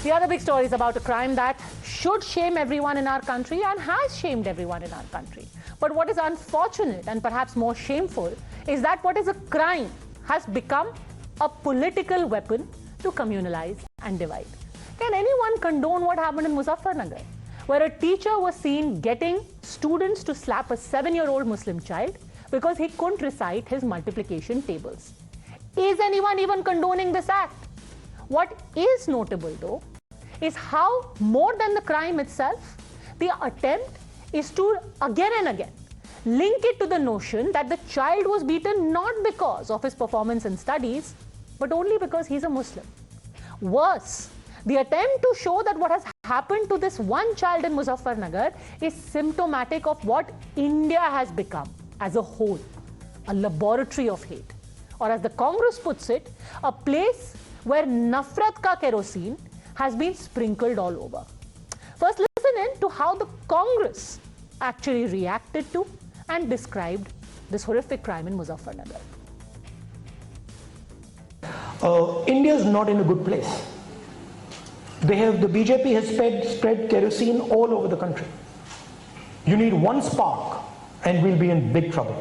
The other big story is about a crime that should shame everyone in our country and has shamed everyone in our country. But what is unfortunate and perhaps more shameful is that what is a crime has become a political weapon to communalize and divide. Can anyone condone what happened in Muzaffarnagar, where a teacher was seen getting students to slap a 7-year-old Muslim child because he couldn't recite his multiplication tables? Is anyone even condoning this act? What is notable, though, is how more than the crime itself, the attempt is to again and again link it to the notion that the child was beaten not because of his performance in studies, but only because he's a Muslim. Worse, the attempt to show that what has happened to this one child in Muzaffarnagar is symptomatic of what India has become as a whole, a laboratory of hate. Or as the Congress puts it, a place where nafrat ka kerosene has been sprinkled all over. First, listen in to how the Congress actually reacted to and described this horrific crime in Muzaffarnagar. India is not in a good place. The BJP has spread kerosene all over the country. You need one spark and we'll be in big trouble.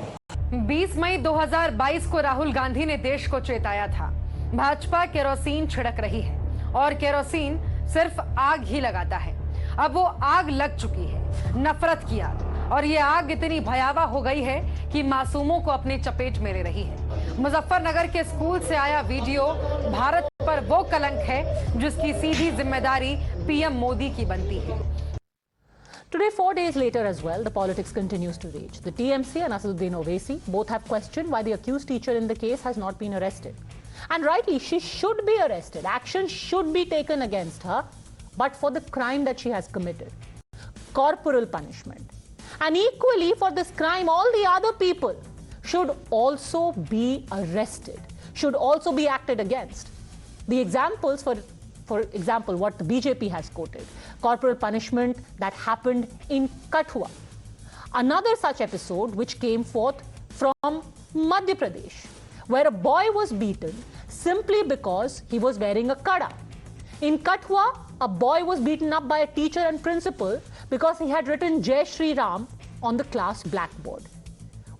20 मई 2022 को राहुल गांधी ने देश को चेताया था, Bhajpa kerosene छिड़क रही है और kerosene सिर्फ आग ही लगाता है। अब वो आग लग चुकी है, नफरत की आग, और ये आग इतनी भयावह हो गई है कि मासूमों को अपनी चपेट में ले रही है। मुजफ्फरनगर के स्कूल से आया वीडियो भारत पर वो कलंक है जिसकी सीधी जिम्मेदारी पीएम मोदी की बनती है। Today, 4 days later as well, the politics continues to rage. The TMC and Asaduddin Owaisi both have questioned why the accused teacher in the case has not been arrested. And rightly, she should be arrested. Action should be taken against her, but for the crime that she has committed. Corporal punishment. And equally for this crime, all the other people should also be arrested, should also be acted against. The examples, for example, what the BJP has quoted, corporal punishment that happened in Kathua. Another such episode which came forth from Madhya Pradesh, where a boy was beaten simply because he was wearing a kada. In Kathua, a boy was beaten up by a teacher and principal because he had written Jai Shri Ram on the class blackboard.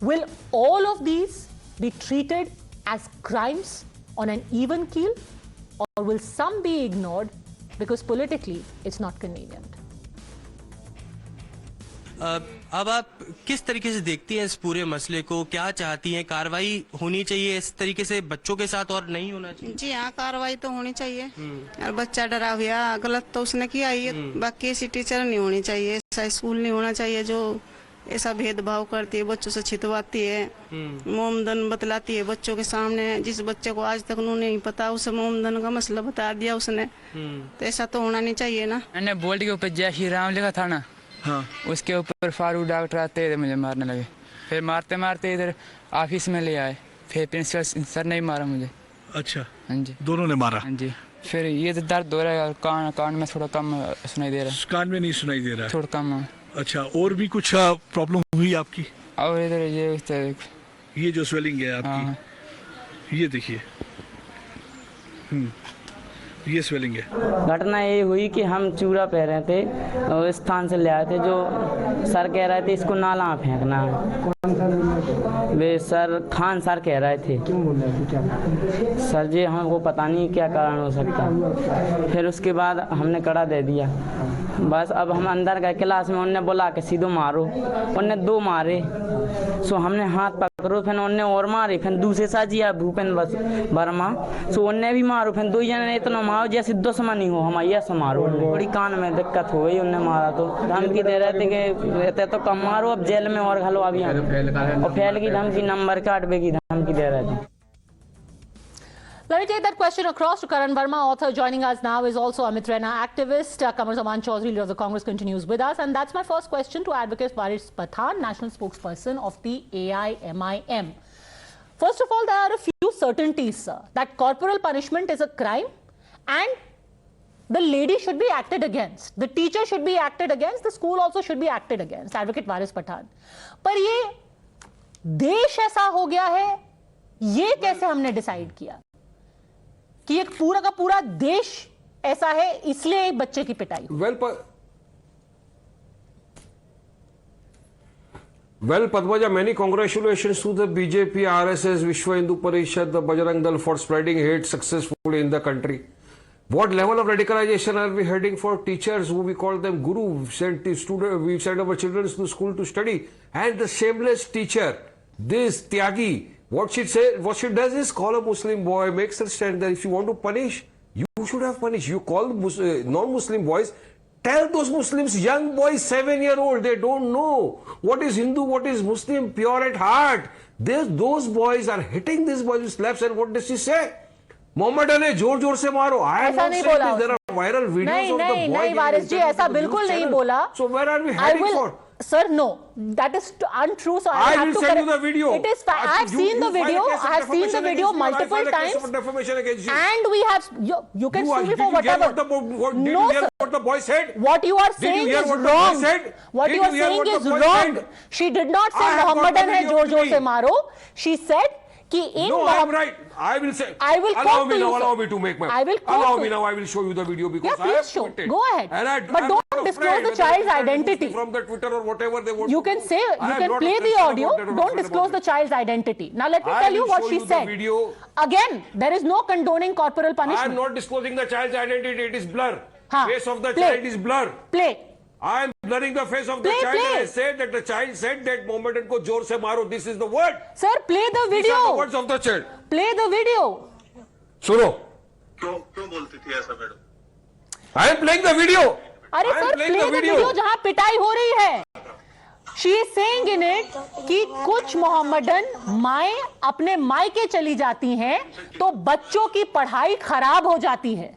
Will all of these be treated as crimes on an even keel, or will some be ignored because politically it's not convenient? अब आप किस तरीके से देखती हैं इस पूरे मसले को? क्या चाहती हैं? कार्रवाई होनी चाहिए इस तरीके से बच्चों के साथ और नहीं होना चाहिए? जी हाँ, कार्रवाई तो होनी चाहिए। और बच्चा डरा हुआ, गलत तो उसने किया ही है। बाकी ऐसी टीचर नहीं होनी चाहिए, ऐसा स्कूल नहीं होना चाहिए जो ऐसा भेदभाव करती है, बच्चों से छितवाती है, मोमदन बतलाती है बच्चों के सामने। जिस बच्चे को आज तक उन्होंने नहीं पता, उसे मोमदन का मसला बता दिया उसने, तो ऐसा तो होना नहीं चाहिए ना। मैंने बोर्ड के ऊपर जय श्री राम लिखा था ना, हाँ, उसके ऊपर फारूक डॉक्टर आते थे, मुझे मारने लगे। फिर मारते मारते इधर ऑफिस में ले आए, फिर प्रिंसिपल सर ने मारा मुझे। अच्छा, हाँ जी, दोनों ने मारा? हाँ जी। फिर ये तो दर्द हो रहा है, कान में थोड़ा कम सुनाई दे रहा है। कान में नहीं सुनाई दे रहा है? थोड़ा कम। अच्छा, और भी कुछ प्रॉब्लम हुई आपकी? और इधर ये जो स्वेलिंग है आपकी, ये देखिए, ये स्वेलिंग है। घटना ये हुई कि हम चूरा पह रहे थे और इस स्थान से ले आए थे, जो सर कह रहे थे इसको नाला में फेंकना है। वे सर खान सर कह रहे थे। क्यों बोल रहे थे? क्या सर जी, हमको पता नहीं क्या कारण हो सकता। फिर उसके बाद हमने कड़ा दे दिया। बस अब हम अंदर गए क्लास में, उनने बोला कि सीधो मारो। उनने 2 मारे, सो हमने हाथ पकड़ो, फिर उनने और मारे। फिर दूसरे साजिया भूपेंद्र वर्मा, सो उनने भी मारो। फिर 2 जने इतना मारो जैसे दुश्मनी हो हमारी, ऐसा मारो। थोड़ी कान में दिक्कत हो गई, उनने मारा तो धमकी दे रहे थे कि रहते तो कम मारो, अब जेल में और घलो अभी, और फैल की धमकी, नंबर काटने की धमकी दे रहे थे। Let me take that question across to Karan Verma, author. Joining us now is also Amit Raina, activist. Kamar Zaman Chaudhary, leader of the Congress, continues with us. And that's my first question to Advocate Waris Pathan, national spokesperson of the AIMIM. First of all, there are a few certainties, sir, that corporal punishment is a crime and the lady should be acted against. The teacher should be acted against. The school also should be acted against. Advocate Waris Pathan. पर ये देश ऐसा हो गया है, ये कैसे हमने डिसाइड किया कि एक पूरा का पूरा देश ऐसा है इसलिए एक बच्चे की पिटाई। Well, Padmaja, many congratulations to the BJP, RSS, Vishwa Hindu Parishad, the Bajrang Dal for spreading hate successfully in the country. What level of radicalization are we heading for teachers who we call them guru? We send our children to school to study, and the shameless teacher, this Tyagi, what she does is call a Muslim boy, makes her stand there. If you want to punish, you should have punished. You call non-Muslim boys. Tell those Muslims, young boys, 7-year-old, they don't know what is Hindu, what is Muslim, pure at heart. Those boys are hitting these boys with slaps, and what does she say? Mohammedan है जोर जोर से मारो। ऐसा नहीं बोला। There are viral videos of the boy. नहीं वारिस जी ऐसा बिल्कुल नहीं बोला। So where are we heading for? Sir, no, that is untrue. So I will send you the video. It is. I have seen the video. I have seen the video multiple times. And we have. You can sue me for whatever. No, sir. What the boy said? What you are saying is wrong. What you are saying is wrong. She did not say Mohammedan hai jor jor se maro. She said कि in no, I am right. I will say. I will allow me now. Allow me to make my. I will allow me now. I will show you the video because yeah, please show. Go ahead. But don't disclose the child's identity from the Twitter or whatever they want. You can say you can play the audio. Don't disclose the child's identity. Now let me tell you what she said. Again, there is no condoning corporal punishment. I am not disclosing the child's identity. It is blur. Face of the child is blur. Play. I am blurring the face of the child. And I said that the child said that Mohammedan ko jor se maro. This is the word. Sir, play the video. These are the words of the child. Play the video. सुनो। क्यों बोलती थी ऐसा madam? I am playing the video. अरे sir, play the video जहाँ पिटाई हो रही है. She is saying in it कि कुछ मोहम्मदन माएं अपने मायके चली जाती हैं तो बच्चों की पढ़ाई खराब हो जाती है.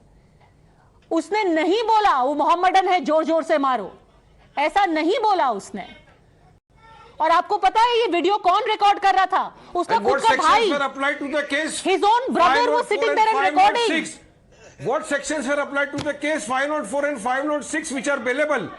उसने नहीं बोला वो मोहम्मदन है जोर जोर से मारो, ऐसा नहीं बोला उसने. और आपको पता है ये वीडियो कौन रिकॉर्ड कर रहा था? उसका खुद का भाई. His own brother was sitting there and recording. What sections were applied to the case? 504 and 506 which are bailable.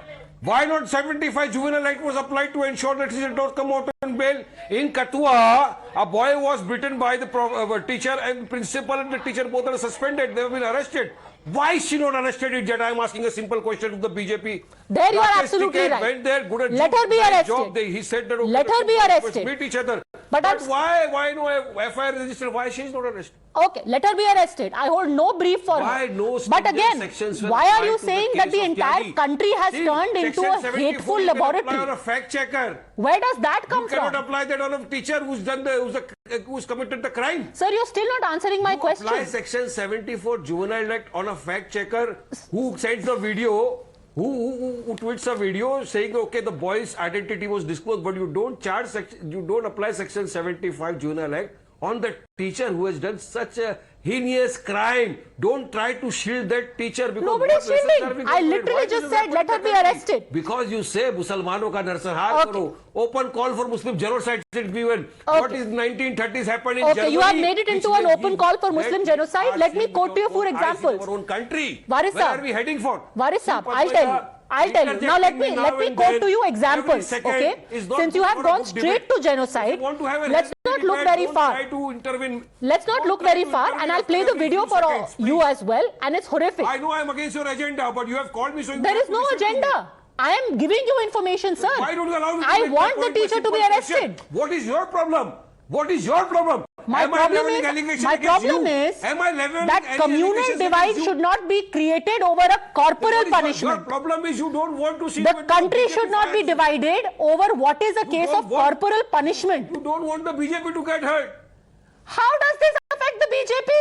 Why not 75 juvenile act was applied to ensure that he did not come out on bail? In Kathua, a boy was beaten by the teacher and principal and the teacher both are suspended. They have been arrested. Why is she not arrested? Yet I am asking a simple question to the BJP. There you are absolutely right. Went there, good at let her be arrested. He said that okay, let her be arrested. Meet each other. But why no FIR registered? Why she is not arrested? Okay, let her be arrested. I hold no brief for why her. No but again, why are you saying that the entire country has turned into a hateful laboratory? On a fact checker. Where does that come from? You cannot apply that on a teacher who's committed the crime. Sir, you're still not answering my question. Apply section 74 Juvenile Act on a fact checker who sends the video. Who tweets a video saying okay the boy's identity was disclosed, but you don't apply section 75 Juvenile Act on the teacher who has done such a heinous crime. Don't try to shield that teacher because nobody is shielding. I literally just said let her be arrested. Because you say Musalmano ka narsarhar karo. Open call for Muslim genocide should be given. What is 1930s happened in Germany? Okay, you have made it into an open call for Muslim genocide. Let me quote to you 4 examples. Our own country. Waris Where are we heading for? Waris Saab, I'll tell you. Now let me quote to you examples, okay? Since you have gone straight to genocide, let's not look very far. Let's not look very far, and I'll play the video for you as well, and it's horrific. I know I'm against your agenda, but you have called me so... There is no agenda. I am giving you information, sir. Why don't you allow me to I want the teacher to be arrested. What is your problem? What is your problem? My problem is that communal divide should not be created over a corporal punishment. Your problem is you don't want to see the country should not be divided over what is a case of corporal punishment. You don't want the BJP to get hurt. How does this affect the BJP?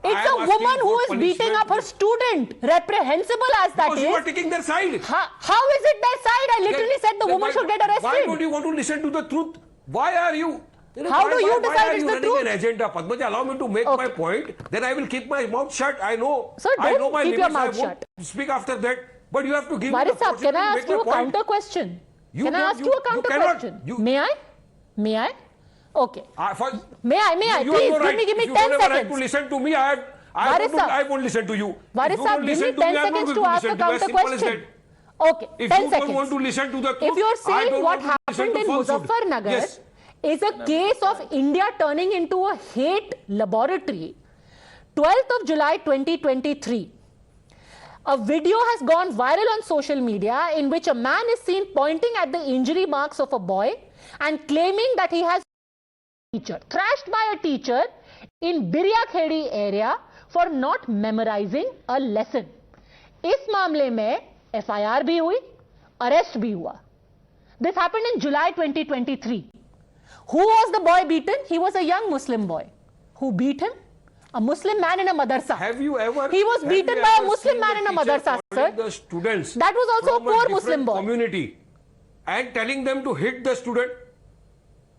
It's a woman who is beating up her student, reprehensible as that is. You are taking their side. How is it their side? I literally said the woman should get arrested. Why don't you want to listen to the truth? Why are you... How do you decide it's the truth? An agenda? Padmaja, allow me to make my point. Then I will keep my mouth shut. I know. Sir, don't I know my keep limits. your mouth I won't shut. Speak after that. But you have to give me Waris the Saab, can I ask you a counter question? Can I ask you a counter question? May I? May I? Okay. May I? Please give me 10 seconds. If you don't have a right to listen to me, I won't listen to you. Waris Saab, give me 10 seconds to ask a counter question. Okay, 10 seconds. If you don't want to listen to the truth, if you're saying what happened in Muzaffarnagar is a case of India turning into a hate laboratory, 12th of July 2023, A video has gone viral on social media in which a man is seen pointing at the injury marks of a boy and claiming that he has thrashed by a teacher in Birya Khedi area for not memorizing a lesson. इस मामले में FIR भी हुई, arrest भी हुआ. This happened in July 2023. Who was the boy beaten? He was a young Muslim boy. Who beat him? A Muslim man in a madrasa. Have you ever? He was beaten by a Muslim man in a madrasa, sir. The students. That was also a poor Muslim boy. Community, and telling them to hit the student.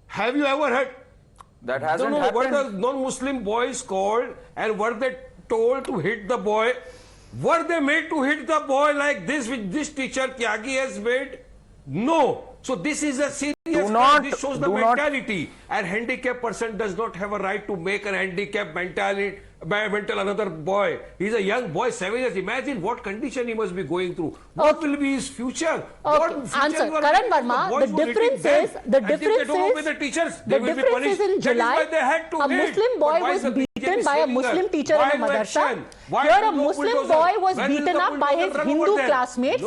Have you ever heard? That hasn't happened. Were the non-Muslim boys called and were they told to hit the boy? Were they made to hit the boy like this, which this teacher Tyagi has made? No. So this is a serious crime. This shows the mentality. And handicapped person does not have a right to make an handicapped mental another boy. He's a young boy, 7 years. Imagine what condition he must be going through. What will be his future? What future answer. Karan Verma, the difference is in July, a Muslim boy was beaten by a Muslim teacher in a madrasa. Here a Muslim boy was beaten up by his Hindu classmates.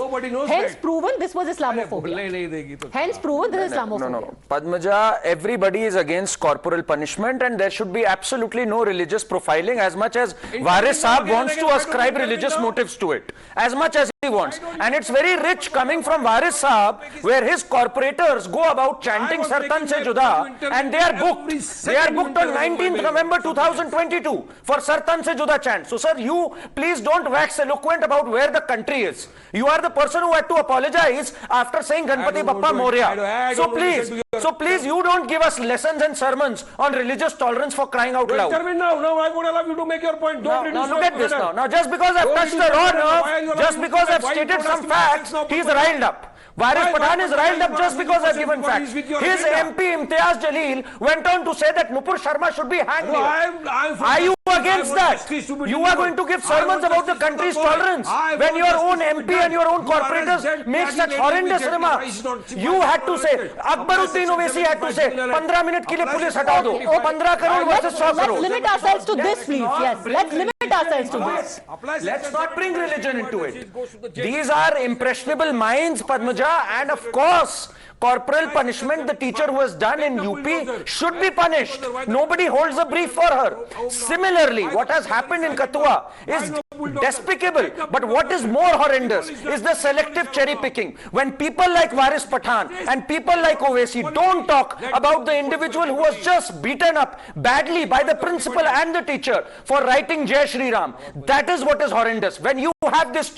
Hence proven this was Islamophobia. Hence proven this is Islamophobia. No. Padmaja, everybody is against corporal punishment and there should be absolutely no religious profiling as much as Waris Saab wants to ascribe religious motives to it. As much as he wants. And it's very rich coming from Waris Saab where his corporators go about chanting Sartan Se Juda and they are booked. They are booked on 19th November 2022 for Sartan Se Juda chant. So sir, you please don't wax eloquent about where the country is. You are the person who had to apologize after saying Ganpati Bappa Moria. So please, you don't give us lessons and sermons on religious tolerance for crying out loud. Now I would allow you to make your point. Now look at this now. Now just because I've touched the raw nerve, just because I've stated some facts, he's riled up. Waris Pathan is riled up just because I've given facts. His MP Imtiaz Jalil went on to say that Nupur Sharma should be hanged. Are you against that? You are going to give sermons about the country's tolerance when your own MP and your own corporators make such horrendous remarks. You had to say, Akbaruddin Owaisi had to say, 15 minutes ke liye police hata do. 15 crore versus 100 crore. Let's limit ourselves to this, please. Yes, let's limit ourselves to this. Let's not bring religion into it. These are impressionable minds, Padmaja, and of course, corporal punishment, the teacher who has done in UP should be punished. Nobody holds a brief for her. Similarly, what has happened in Kathua is despicable. But what is more horrendous is the selective cherry picking. When people like Waris Pathan and people like Owaisi don't talk about the individual who was just beaten up badly by the principal and the teacher for writing Jai Shri Ram. That is what is horrendous. When you have this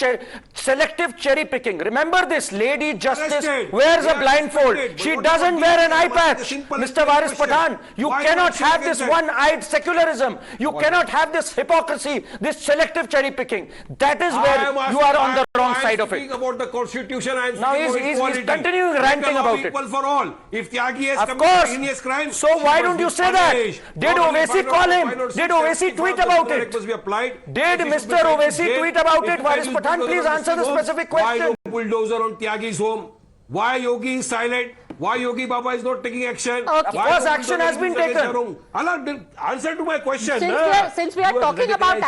selective cherry picking, remember this lady justice wears a blindfold. She doesn't wear an eye patch. Mr. Waris Pathan, you cannot have this one-eyed secularism. You cannot have this hypocrisy, this selective cherry picking. That is where you are on the wrong side of it. About the constitution, now he's continuing ranting about it. Equal for all. If Tyagi has committed heinous crime, so why don't you say that? Did Owaisi call him? Did Owaisi tweet about it? Did Mr. Owaisi tweet about it? Waris Pathan, please answer the specific question. Why no bulldozer on Tyagi's home? Why Yogi is silent? Why Yogi Baba is not taking action? Of course, action has been taken. Answer to my question. Since we are talking about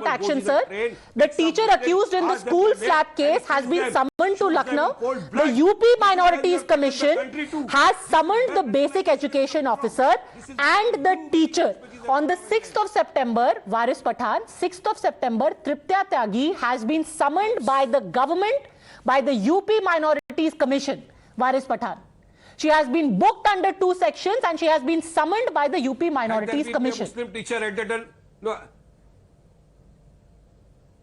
action, sir, the teacher accused in the school slap case has been summoned to Lucknow. The UP Minorities Commission has summoned the basic education officer and the teacher. On the 6th of September, Waris Pathan, 6th of September, Triptya Tyagi has been summoned by the government, by the UP Minorities Commission, Waris Pathan. She has been booked under 2 sections and she has been summoned by the UP Minorities Commission. Muslim teacher at that no.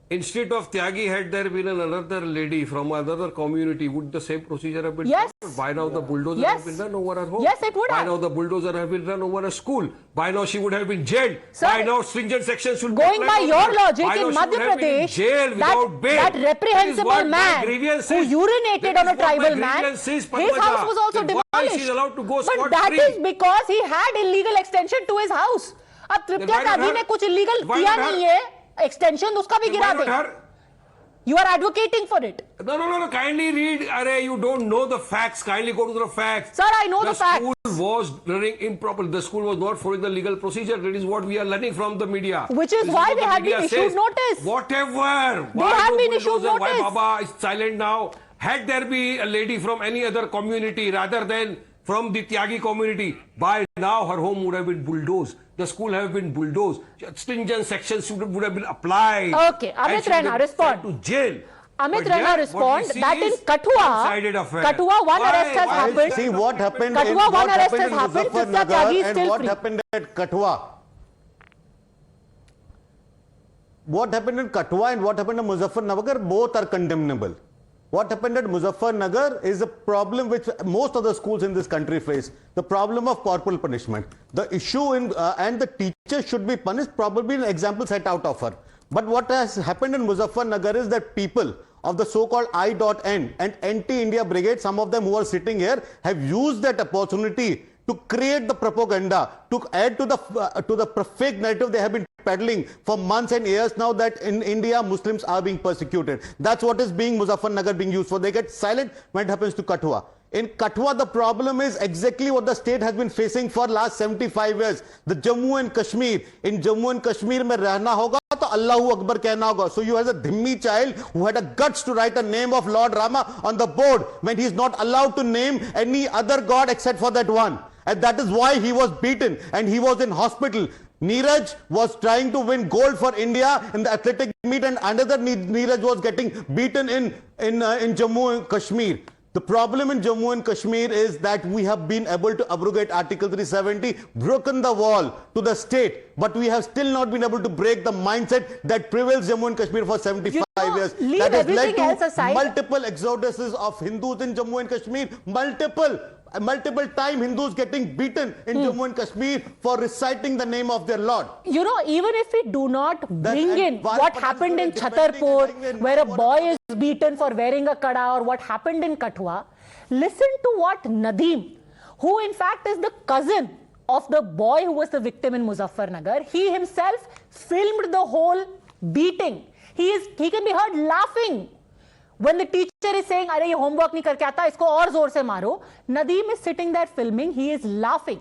Instead of Tyagi, had there been another lady from another community, would the same procedure have been done? By now the bulldozer have been run over her home. Yes, it would have. By now the bulldozer have been run over a school. By now she would have been jailed. Sir, by now stringent sections should going by your logic, in Madhya Pradesh, that reprehensible man who urinated on a tribal man, his house was also demolished. But that is because he had illegal extension to his house. अब तृप्त्या त्यागी ने कुछ illegal किया नहीं है, extension उसका भी गिरा दे. You are advocating for it. No. Kindly read. Array, you don't know the facts. Kindly go to the facts. Sir, I know the facts. The school was running improperly. The school was not following the legal procedure. That is what we are learning from the media. Which is why they have been issued notice. Whatever. They have been issued notice. Why Baba is silent now? Had there be a lady from any other community rather than from the Tyagi community, by now her home would have been bulldozed. The school have been bulldozed. Stringent sections would have been applied. Okay, Amit Raina, respond. To jail. Amit Raina, respond that in Kathua, one arrest has happened. See what happened Kathua, one arrest has in happened. Muzaffarnagar and still what free. happened at Kathua. What happened in Kathua and what happened in Muzaffarnagar, both are condemnable. What happened at Muzaffarnagar is a problem which most of the schools in this country face. The problem of corporal punishment. The issue and the teacher should be punished, probably an example set out of her. But what has happened in Muzaffarnagar is that people of the so-called I.N and anti-India brigade, some of them who are sitting here, have used that opportunity to create the propaganda, to add to the fake narrative they have been peddling for months and years now that in India Muslims are being persecuted. That's what is being Muzaffarnagar being used for. They get silent when it happens to Kathua. In Kathua, the problem is exactly what the state has been facing for last 75 years. The Jammu and Kashmir. In Jammu and Kashmir mein rehna hoga to Allahu Akbar kehna hoga. So you have a dhimmi child who had a guts to write a name of Lord Rama on the board when he is not allowed to name any other god except for that one. And that is why he was beaten and he was in hospital. Neeraj was trying to win gold for India in the athletic meet and another Neeraj was getting beaten in Jammu and Kashmir. The problem in Jammu and Kashmir is that we have been able to abrogate Article 370, broken the wall to the state, but we have still not been able to break the mindset that prevails Jammu and Kashmir for 75 years. That has led to multiple exoduses of Hindus in Jammu and Kashmir, multiple time Hindus getting beaten in Jammu and Kashmir for reciting the name of their Lord. You know, even if we do not bring in what happened in Chhatarpur, where a boy is beaten for wearing a kada, or what happened in Kathua, listen to what Nadeem, who in fact is the cousin of the boy who was the victim in Muzaffarnagar, he himself filmed the whole beating. He can be heard laughing. When the teacher is saying, "Arey, ye homework nahi karke aata, isko aur zor se maro," Nadeem is sitting there filming, he is laughing.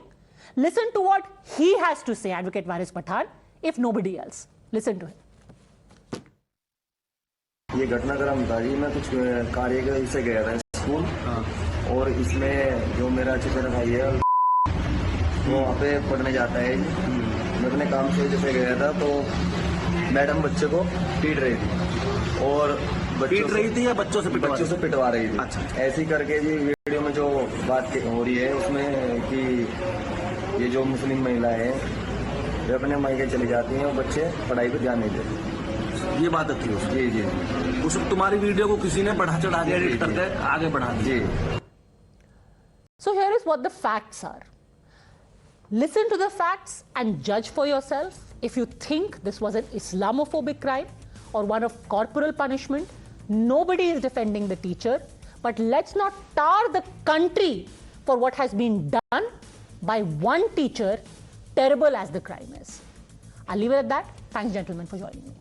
Listen to what he has to say, Advocate Waris Pathan, if nobody else. Listen to him. ये घटनाक्रम था जी, मैं कुछ कार्य से गया था school और इसमें जो मेरा चचेरा भाई है वो वहाँ पे पढ़ने जाता है। मैं अपने काम से जैसे गया था तो मैडम बच्चे को पीट रही थी और पीट रही थी या बच्चों से पिटवा रही थी। अच्छा। ऐसी करके जी वीडियो में जो बात हो रही है उसमें कि ये जो मुस्लिम महिला है वे अपने मायके चली जाती हैं और बच्चे पढ़ाई पे ध्यान नहीं देते। ये बात थी उसकी। जी उस तुम्हारी वीडियो को किसी ने बढ़ा चढ़ा के एडिट करके आगे बढ़ा दी। So here is what the facts are. Listen to the facts and judge for yourself. If you think this was an Islamophobic crime or one of corporal punishment, nobody is defending the teacher, but let's not tar the country for what has been done by one teacher, terrible as the crime is. I'll leave it at that. Thanks, gentlemen, for joining me.